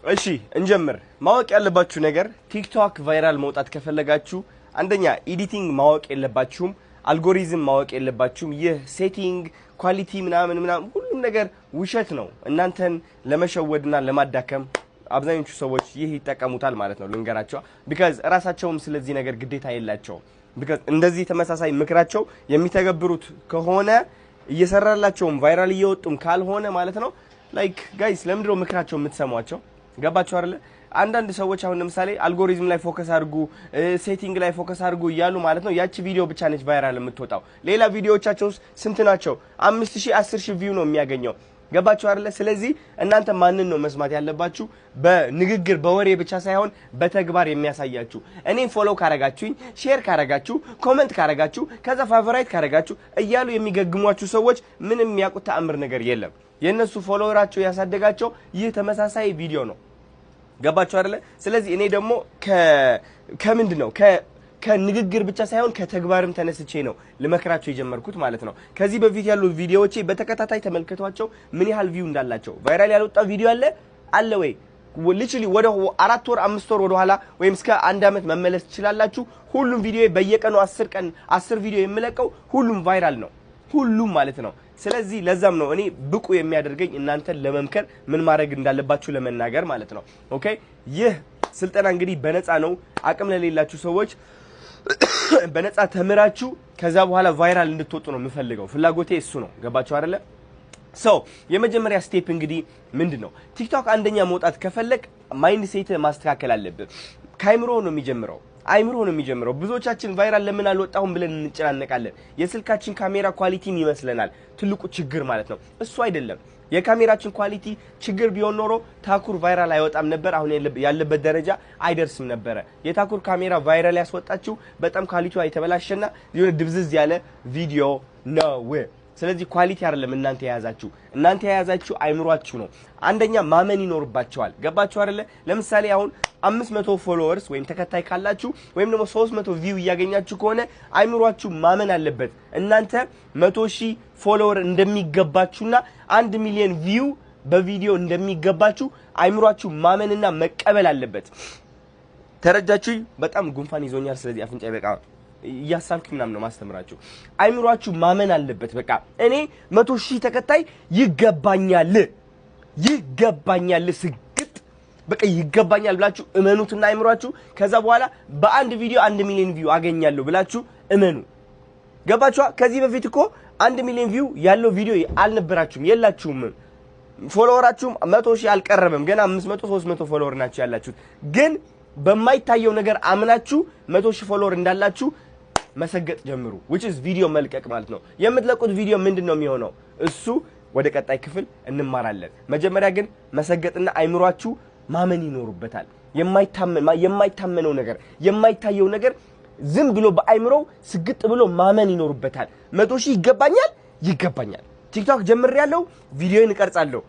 እሺ እንጀምር ማወቅ ያለባችሁ ነገር ቲክቶክ ቫይራል መውጣት ከፈለጋችሁ አንደኛ ኤዲቲንግ ማወቅ የለባችሁም አልጎሪዝም ማወቅ የለባችሁም ይህ ሴቲንግ ኳሊቲ ምናምን ሁሉም ነገር ውሸት ነው እናንተን ለመሸወድና ለማዳከም አብዛኞቹ ሰዎች ይህ ይጠቀሙታል ማለት ነው ልንገራቸው because ራሳቸውም ስለዚህ ነገር ግዴታ የላቸው because እንደዚህ ተመሳሳይ ምክራቸው የሚተገብሩት ከሆነ እየሰራላቸውም ቫይራል እየወጡም ካልሆነ ማለት ነው like guys ለምንድነው ምክራቸው የምትሰሟቸው ገባችሁ አይደል አንዳንድ ሰዎች አሁን ለምሳሌ አልጎሪዝም ላይ ፎከስ አድርጉ ሴቲንግ ላይ ፎከስ አድርጉ ይያሉ ማለት ነው ያቺ ቪዲዮ ብቻ ነች ቫይራል የምትወጣው ሌላ ቪዲዮዎቻቸው ስንት ናቸው 5000 10000 ቪው ነው የሚያገኘው ገባችሁ አይደል ስለዚህ እናንተ ማንን ነው መስማት ያለባችሁ በንግግር በወሬ ብቻ ሳይሆን በተግባር የሚያሳያችሁ እኔን ፎሎ ካረጋችሁኝ ሼር ካረጋችሁ ኮሜንት ካረጋችሁ ከዛ ፋቮራይት ካረጋችሁ እያሉ የሚገግሟችሁ ሰዎች ምንም የሚያውቁት ተአምር ነገር የለም የነሱ ፎሎወራቸው ያሳደጋቸው ይህ ተመሳሳይ ቪዲዮ ነው ገባችሁ አይደል ስለዚህ እኔ ደግሞ ከምንድነው ከንግግር ብቻ ሳይሆን ከተግባርም ተነስቼ ነው ለመከራቸው የጀመርኩት ማለት ነው ከዚህ በፊት ያሉ ቪዲዮዎቼ በተከታታይ ተመልከቷቸው ምን ያህል ቪው እንዳላቸው ቫይራል ያልወጣ ቪዲዮ አለ ወይ literally ወደ 4 ወር 5 ወር ወደ ኋላ ወይም እስከ 1 አመት መመለስ ትችላላችሁ ሁሉም ቪዲዮ በየቀኑ 10 ቪዲዮ የምለቀው ሁሉም ቫይራል ነው ሁሉም ማለት ነው ስለዚህ ለዛም ነው እኔ ብቁ የሚያደርገኝ እናንተ ለመምከር ምን ማድረግ እንዳለባችሁ ለመናገር ማለት ነው ኦኬ ይህ ስልጠና እንግዲህ በነፃ ነው አቅም ለሌላችሁ ሰዎች በነፃ ተምራችሁ ከዛ በኋላ ቫይራል እንድትወጡ ነው የምፈልገው ፍላጎቴ እሱ ነው ገባችሁ አይደለ ሶ የመጀመሪያ ስቴፕ እንግዲህ ምንድነው ቲክቶክ አንደኛ መውጣት ከፈለክ ማይንድ ሴት ማስተካከል አለበት ካይምሮ ነው የሚጀምረው አይምሮ ነው የሚጀምረው ብዙዎቻችን ቫይራል ለምን አልወጣሁም ብለን እንጨናነቃለን የስልካችን ካሜራ ኳሊቲን ይመስለናል ትልቁ ችግር ማለት ነው እሱ አይደለም የካሜራችን ኳሊቲ ችግር ቢሆን ኖሮ ታኩር ቫይራል አይወጣም ነበር አሁን ያለበት ደረጃ አይደርስም ነበር የታኩር ካሜራ ቫይራል ያስወጣችሁ በጣም ኳሊቲው አይተበላሸና የሆነ ድብዝዝ ያለ ቪዲዮ ነው ስለዚህ ኳሊቲ አይደለም እናንተ የያዛችሁ አይምሯችሁ ነው አንደኛ ማመን ይኖርባችኋል ገባችሁ አይደለ ለምሳሌ አሁን 500 ፎሎወርስ ወይም ተከታይ ካላችሁ ወይም ደግሞ 300 ቪው ያገኛችሁ ከሆነ አይምሯችሁ ማመን አለበት እናንተ 100,000 ፎሎወር እንደሚገባችሁና 1 ሚሊዮን ቪው በቪዲዮ እንደሚገባችሁ አይምሯችሁ ማመንና መቀበል አለበት ተረጃችሁ በጣም ጉንፋን ይዞኛል ስለዚህ አፍንጫ በቃ ያሳልኩኝ ምናምን ነው ማስተምራችሁ አይምሯችሁ ማመን አለበት በቃ እኔ 100,000 ተከታይ ይገባኛል ስግጥ በቃ ይገባኛል ብላችሁ እመኑትና አይምሯችሁ ከዛ በኋላ በአንድ ቪዲዮ 1 ሚሊዮን ቪው አገኛለሁ ብላችሁ እመኑ ገባችሁ ከዚህ በፊት እኮ 1 ሚሊዮን ቪው ያለው ቪዲዮ አልነበራችሁም የላችሁም ፎሎወራችሁም 100,000 አልቀረበም ገና 500 300 ፎሎወር ናችሁ ያላችሁት ግን በማይታየው ነገር አምናችሁ 100,000 ፎሎወር እንዳላችሁ መሰገጥ ጀምሩ which is ቪዲዮ መልቀቅ ማለት ነው የምትለቁት ቪዲዮ ምንድነው የሚሆነው እሱ ወደ ቀጣይ ክፍል እንማራለን መጀመሪያ ግን መሰገጥና አይምሯችሁ ማመን ይኖርበታል የማይታመነው ነገር የማይታየው ነገር ዝም ብሎ በአይምሮው ስግጥ ብሎ ማመን ይኖርበታል 100,000 ይገባኛል ቲክቶክ ጀምሬያለሁ ቪዲዮን እቀርጻለሁ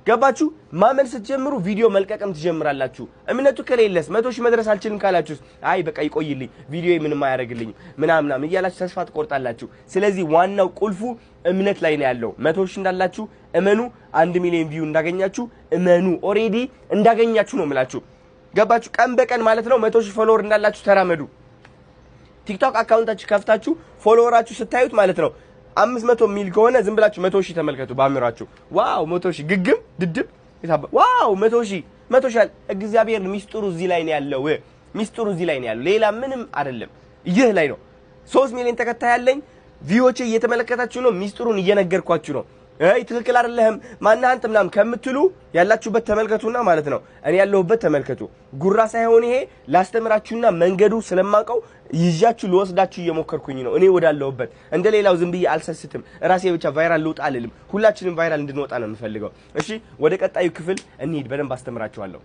ገባችሁ ማመን ስትጀምሩ ቪዲዮ መልቀቅም ትጀምራላችሁ እምነቱ ከሌለስ 100,000 መድረስ አልችልም ካላችሁ አይ በቃ ይቆይልኝ ቪዲዮ ምንም አያረግልኝ ምናምን እያላችሁ ተስፋ ትቆርጣላችሁ ስለዚህ ዋናው ቁልፉ እምነት ላይ ነው ያለው 100,000 እንዳላችሁ እመኑ 1 ሚሊዮን ቪው እንዳገኛችሁ እመኑ ኦሬዲ እንዳገኛችሁ ነው ማለት ገባችሁ ቀን በቀን ማለት ነው 100,000 ፎሎወር እንዳላችሁ ተራመዱ ቲክቶክ አካውንታችሁ ከፍታችሁ ፎሎወራችሁ ስታዩት ማለት ነው 500 ሚል ከሆነ ዝም ብላችሁ 100,000 ተመልከቱ ባምራችሁ ዋው 100,000 ግግም ድድብ ዋው 100,000 እግዚአብሔር ሚስጥሩ እዚህ ላይ ነው ያለው ሌላ ምንም አይደለም ይህ ላይ ነው 3 ሚሊዮን ተከታይ ያለኝ ቪዲዮዎች እየተመለከታችሁ ነው ሚስጥሩን እየነገርኳችሁ ነው ትክክል አይደለም ማንናንተ ምናምን ከምትሉ ያላችሁበት ተመልከቱና ማለት ነው እኔ ያለሁበት ተመልከቱ ጉራ ሳይሆን ይሄ ላስተምራችሁና መንገዱ ስለማቀው ይያችሁ ልወስዳችሁ እየሞከርኩኝ ነው እኔ ወዳለሁበት እንደሌላው ዝም ብዬ አልሰስትም ራሴ ብቻ ቫይራል ልውጣ አልልም ሁላችንም ቫይራል እንድንወጣ ነው የምፈልገው እሺ ወደ ቀጣዩ ክፍል እንሂድ በደንብ አስተምራችኋለሁ